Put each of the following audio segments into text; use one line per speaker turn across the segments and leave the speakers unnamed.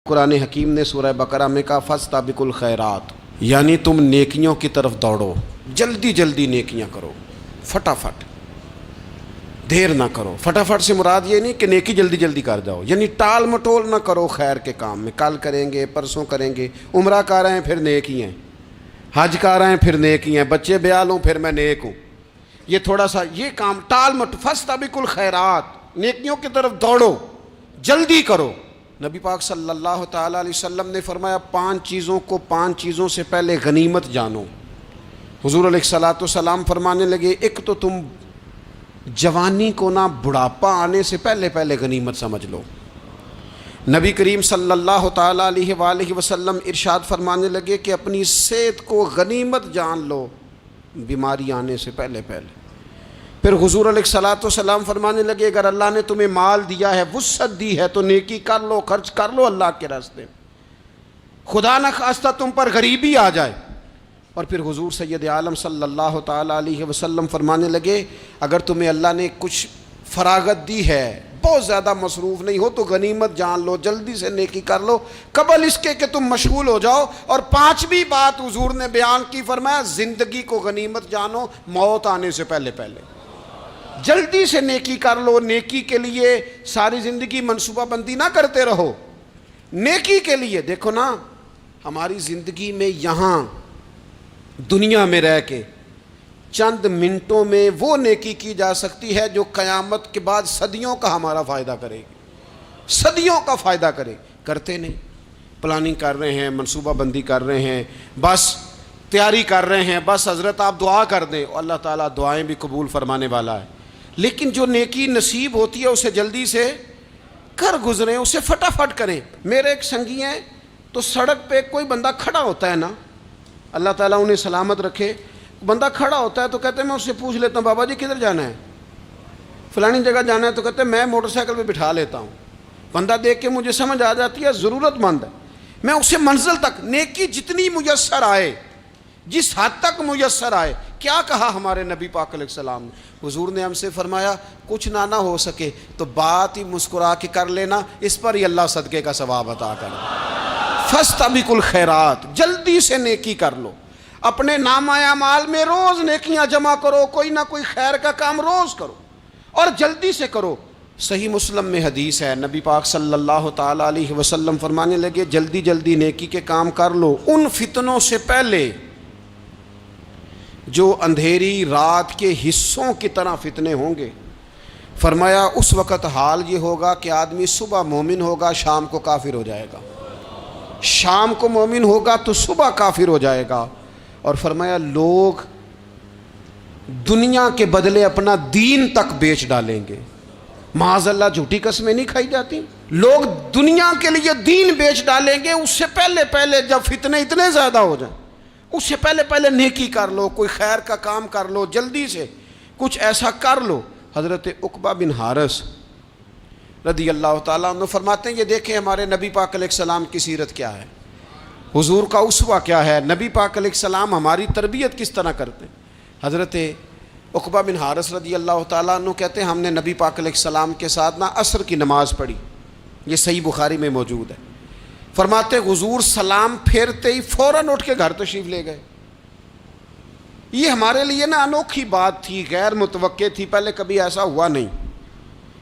قرآن حکیم نے سورہ بقرہ میں کہا فاستبقوا الخیرات، یعنی تم نیکیوں کی طرف دوڑو، جلدی جلدی نیکیاں کرو، فٹافٹ، دیر نہ کرو۔ فٹافٹ سے مراد یہ نہیں کہ نیکی جلدی جلدی کر جاؤ، یعنی ٹال مٹول نہ کرو خیر کے کام میں، کل کریں گے پرسوں کریں گے، عمرہ کر رہے ہیں پھر نیکی ہیں، حج کر رہے ہیں پھر نیکی ہیں، بچے بیال ہوں پھر میں نیک ہوں، یہ تھوڑا سا یہ کام ٹال مٹ فاستبقوا الخیرات، نیکیوں کی طرف دوڑو، جلدی کرو۔ نبی پاک صلی اللہ تعالیٰ علیہ وسلم نے فرمایا 5 چیزوں سے پہلے غنیمت جانو۔ حضور علیہ الصلوۃ والسلام فرمانے لگے ایک تو تم جوانی کو نہ بڑھاپا آنے سے پہلے غنیمت سمجھ لو۔ نبی کریم صلی اللہ تعالیٰ علیہ وآلہ وسلم ارشاد فرمانے لگے کہ اپنی صحت کو غنیمت جان لو بیماری آنے سے پہلے۔ پھر حضور علیہ الصلوۃ والسلام فرمانے لگے اگر اللہ نے تمہیں مال دیا ہے، وسعت دی ہے، تو نیکی کر لو، خرچ کر لو اللہ کے راستے، خدا نہ خواستہ تم پر غریبی آ جائے۔ اور پھر حضور سید عالم صلی اللہ تعالیٰ علیہ وسلم فرمانے لگے اگر تمہیں اللہ نے کچھ فراغت دی ہے، بہت زیادہ مصروف نہیں ہو، تو غنیمت جان لو، جلدی سے نیکی کر لو قبل اس کے کہ تم مشغول ہو جاؤ۔ اور 5ویں بات حضور نے بیان کی، فرمایا زندگی کو غنیمت جانو موت آنے سے پہلے۔ جلدی سے نیکی کر لو، نیکی کے لیے ساری زندگی منصوبہ بندی نہ کرتے رہو، نیکی کے لیے دیکھو نا، ہماری زندگی میں یہاں دنیا میں رہ کے چند منٹوں میں وہ نیکی کی جا سکتی ہے جو قیامت کے بعد صدیوں کا ہمارا فائدہ کرے گی، صدیوں کا فائدہ کرتے نہیں، پلاننگ کر رہے ہیں، منصوبہ بندی کر رہے ہیں، بس تیاری کر رہے ہیں، بس حضرت آپ دعا کر دیں، اللہ تعالیٰ دعائیں بھی قبول فرمانے والا ہے، لیکن جو نیکی نصیب ہوتی ہے اسے جلدی سے کر گزریں، اسے فٹافٹ کریں۔ میرے ایک سنگی ہیں، تو سڑک پہ کوئی بندہ کھڑا ہوتا ہے نا، اللہ تعالیٰ انہیں سلامت رکھے، بندہ کھڑا ہوتا ہے تو کہتے ہیں میں اس سے پوچھ لیتا ہوں بابا جی کدھر جانا ہے، فلانی جگہ جانا ہے، تو کہتے ہیں میں موٹر سائیکل پہ بٹھا لیتا ہوں، بندہ دیکھ کے مجھے سمجھ آ جاتی ہے ضرورت مند ہے، میں اسے منزل تک، نیکی جتنی میسر آئے، جس حد تک میسر آئے۔ کیا کہا ہمارے نبی پاک علیہ السلام نے؟ حضور نے ہم سے فرمایا کچھ نہ ہو سکے تو بات ہی مسکرا کے کر لینا، اس پر ہی اللہ صدقے کا ثواب عطا کرے۔ فاستبقوا الخیرات، جلدی سے نیکی کر لو، اپنے نامہ اعمال میں روز نیکیاں جمع کرو، کوئی نہ کوئی خیر کا کام روز کرو اور جلدی سے کرو۔ صحیح مسلم میں حدیث ہے، نبی پاک صلی اللہ تعالیٰ علیہ وسلم فرمانے لگے جلدی جلدی نیکی کے کام کر لو ان فتنوں سے پہلے جو اندھیری رات کے حصوں کی طرح فتنے ہوں گے۔ فرمایا اس وقت حال یہ ہوگا کہ آدمی صبح مومن ہوگا، شام کو کافر ہو جائے گا، شام کو مومن ہوگا تو صبح کافر ہو جائے گا۔ اور فرمایا لوگ دنیا کے بدلے اپنا دین تک بیچ ڈالیں گے۔ معاذ اللہ جھوٹی قسمیں نہیں کھائی جاتی، لوگ دنیا کے لیے دین بیچ ڈالیں گے۔ اس سے پہلے جب فتنے اتنے زیادہ ہو جائیں، اس سے پہلے نیکی کر لو، کوئی خیر کا کام کر لو، جلدی سے کچھ ایسا کر لو۔ حضرت عقبہ بن حارث رضی اللہ تعالیٰ عنہ فرماتے ہیں یہ دیکھیں ہمارے نبی پاک علیہ السلام کی سیرت کیا ہے، حضور کا اسوہ کیا ہے، نبی پاک علیہ السلام ہماری تربیت کس طرح کرتے ہیں۔ حضرت عقبہ بن حارث رضی اللہ تعالیٰ عنہ کہتے ہیں ہم نے نبی پاک علیہ السلام کے ساتھ عصر کی نماز پڑھی، یہ صحیح بخاری میں موجود ہے۔ فرماتے حضور سلام پھیرتے ہی فوراً اٹھ کے گھر تشریف لے گئے۔ یہ ہمارے لیے انوکھی بات تھی، غیر متوقع تھی، پہلے کبھی ایسا ہوا نہیں۔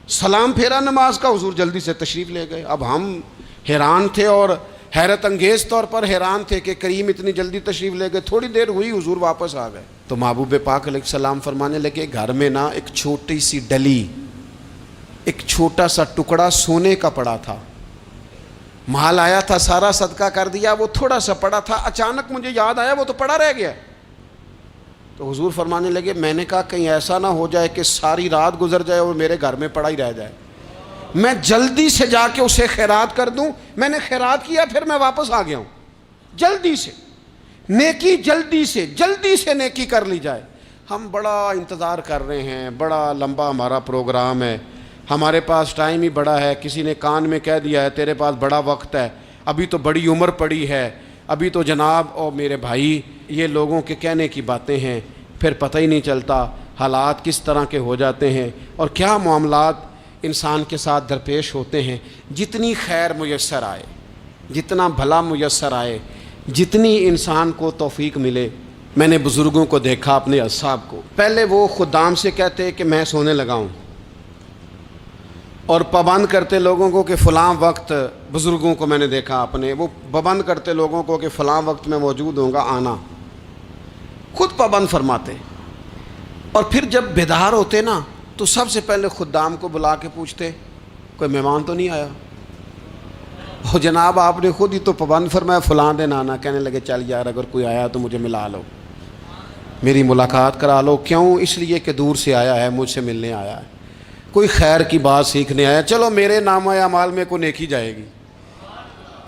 سلام پھیرا نماز کا، حضور جلدی سے تشریف لے گئے۔ اب ہم حیران تھے اور حیرت انگیز طور پر حیران تھے کہ کریم اتنی جلدی تشریف لے گئے، تھوڑی دیر ہوئی حضور واپس آ گئے۔ تو محبوب پاک علیہ السلام فرمانے لگے گھر میں ایک چھوٹی سی ڈلی، ایک چھوٹا سا ٹکڑا سونے کا پڑا تھا، مال آیا تھا سارا صدقہ کر دیا، وہ تھوڑا سا پڑا تھا، اچانک مجھے یاد آیا وہ تو پڑا رہ گیا۔ تو حضور فرمانے لگے میں نے کہا کہیں ایسا نہ ہو جائے کہ ساری رات گزر جائے اور میرے گھر میں پڑا ہی رہ جائے، میں جلدی سے جا کے اسے خیرات کر دوں۔ میں نے خیرات کیا پھر میں واپس آ گیا ہوں۔ جلدی سے نیکی، جلدی سے نیکی کر لی جائے۔ ہم بڑا انتظار کر رہے ہیں، بڑا لمبا ہمارا پروگرام ہے، ہمارے پاس ٹائم ہی بڑا ہے، کسی نے کان میں کہہ دیا ہے تیرے پاس بڑا وقت ہے، ابھی تو بڑی عمر پڑی ہے، ابھی تو جناب اور میرے بھائی یہ لوگوں کے کہنے کی باتیں ہیں، پھر پتہ ہی نہیں چلتا حالات کس طرح کے ہو جاتے ہیں اور کیا معاملات انسان کے ساتھ درپیش ہوتے ہیں۔ جتنی خیر میسر آئے جتنا بھلا میسر آئے، جتنی انسان کو توفیق ملے. میں نے بزرگوں کو دیکھا اپنے اصحاب کو، پہلے وہ خدام سے کہتے کہ میں سونے لگا ہوں، اور پابند کرتے لوگوں کو کہ فلاں وقت، بزرگوں کو میں نے دیکھا اپنے، وہ پابند کرتے لوگوں کو کہ فلاں وقت میں موجود ہوں گا، آنا. خود پابند فرماتے. اور پھر جب بیدار ہوتے نا تو سب سے پہلے خدام کو بلا کے پوچھتے کوئی مہمان تو نہیں آیا؟ اور جناب آپ نے خود ہی تو پابند فرمایا فلاں دن آنا. کہنے لگے چل یار اگر کوئی آیا تو مجھے ملا لو، میری ملاقات کرا لو. کیوں؟ اس لیے کہ دور سے آیا ہے، مجھ سے ملنے آیا ہے، کوئی خیر کی بات سیکھنے آیا. چلو میرے نامہ اعمال میں کوئی نیکی جائے گی،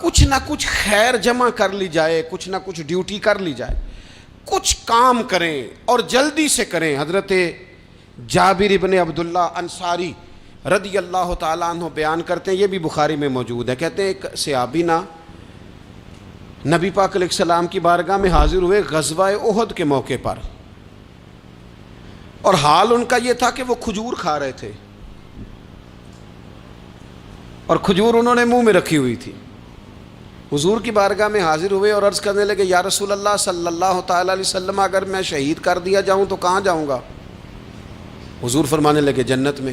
کچھ نہ کچھ خیر جمع کر لی جائے، کچھ نہ کچھ ڈیوٹی کر لی جائے، کچھ کام کریں اور جلدی سے کریں. حضرت جابر ابن عبداللہ انصاری رضی اللہ تعالیٰ عنہ بیان کرتے ہیں، یہ بھی بخاری میں موجود ہے. کہتے ہیں ایک صحابی نا نبی پاک علیہ السلام کی بارگاہ میں حاضر ہوئے غزوہ احد کے موقع پر، اور حال ان کا یہ تھا کہ وہ کھجور کھا رہے تھے، اور کھجور انہوں نے منہ میں رکھی ہوئی تھی. حضور کی بارگاہ میں حاضر ہوئے اور عرض کرنے لگے یا رسول اللہ صلی اللہ تعالیٰ علیہ وسلم اگر میں شہید کر دیا جاؤں تو کہاں جاؤں گا؟ حضور فرمانے لگے جنت میں.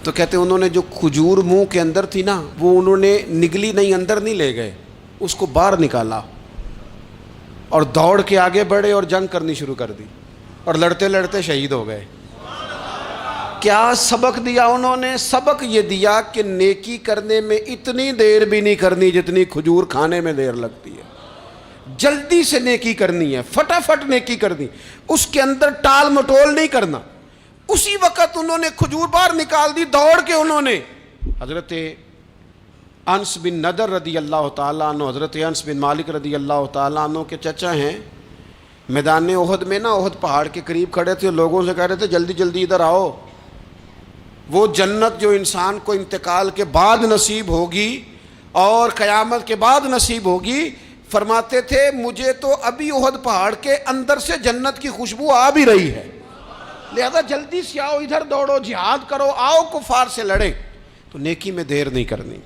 تو کہتے انہوں نے جو کھجور منہ کے اندر تھی نا وہ انہوں نے نگلی نہیں، اندر نہیں لے گئے، اس کو باہر نکالا اور دوڑ کے آگے بڑھے اور جنگ کرنی شروع کر دی، اور لڑتے لڑتے شہید ہو گئے. کیا سبق دیا انہوں نے؟ سبق یہ دیا کہ نیکی کرنے میں اتنی دیر بھی نہیں کرنی جتنی کھجور کھانے میں دیر لگتی ہے. جلدی سے نیکی کرنی ہے، فٹافٹ نیکی کرنی، اس کے اندر ٹال مٹول نہیں کرنا. اسی وقت انہوں نے کھجور باہر نکال دی، دوڑ کے انہوں نے. حضرت انس بن نضر رضی اللہ تعالیٰ عنہ، حضرت انس بن مالک رضی اللہ تعالیٰ عنہ کے چچا ہیں، میدان احد میں نا، احد پہاڑ کے قریب کھڑے تھے، لوگوں سے کہہ رہے تھے جلدی جلدی ادھر آؤ. وہ جنت جو انسان کو انتقال کے بعد نصیب ہوگی اور قیامت کے بعد نصیب ہوگی، فرماتے تھے مجھے تو ابھی احد پہاڑ کے اندر سے جنت کی خوشبو آ بھی رہی ہے، لہذا جلدی سے آؤ، ادھر دوڑو، جہاد کرو، آؤ کفار سے لڑیں. تو نیکی میں دیر نہیں کرنی.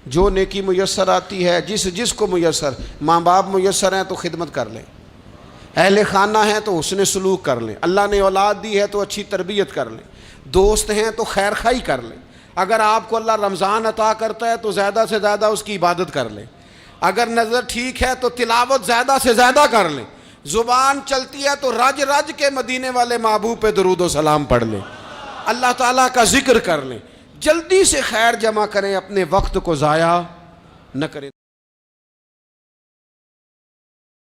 جو نیکی میسر آتی ہے، جس کو میسر، ماں باپ میسر ہیں تو خدمت کر لیں، اہل خانہ ہیں تو حسن سلوک کر لیں، اللہ نے اولاد دی ہے تو اچھی تربیت کر لیں، دوست ہیں تو خیر خواہی کر لیں. اگر آپ کو اللہ رمضان عطا کرتا ہے تو زیادہ سے زیادہ اس کی عبادت کر لیں. اگر نظر ٹھیک ہے تو تلاوت زیادہ سے زیادہ کر لیں. زبان چلتی ہے تو رج رج کے مدینے والے محبوب پہ درود و سلام پڑھ لیں، اللہ تعالیٰ کا ذکر کر لیں. جلدی سے خیر جمع کریں، اپنے وقت کو ضائع نہ کریں.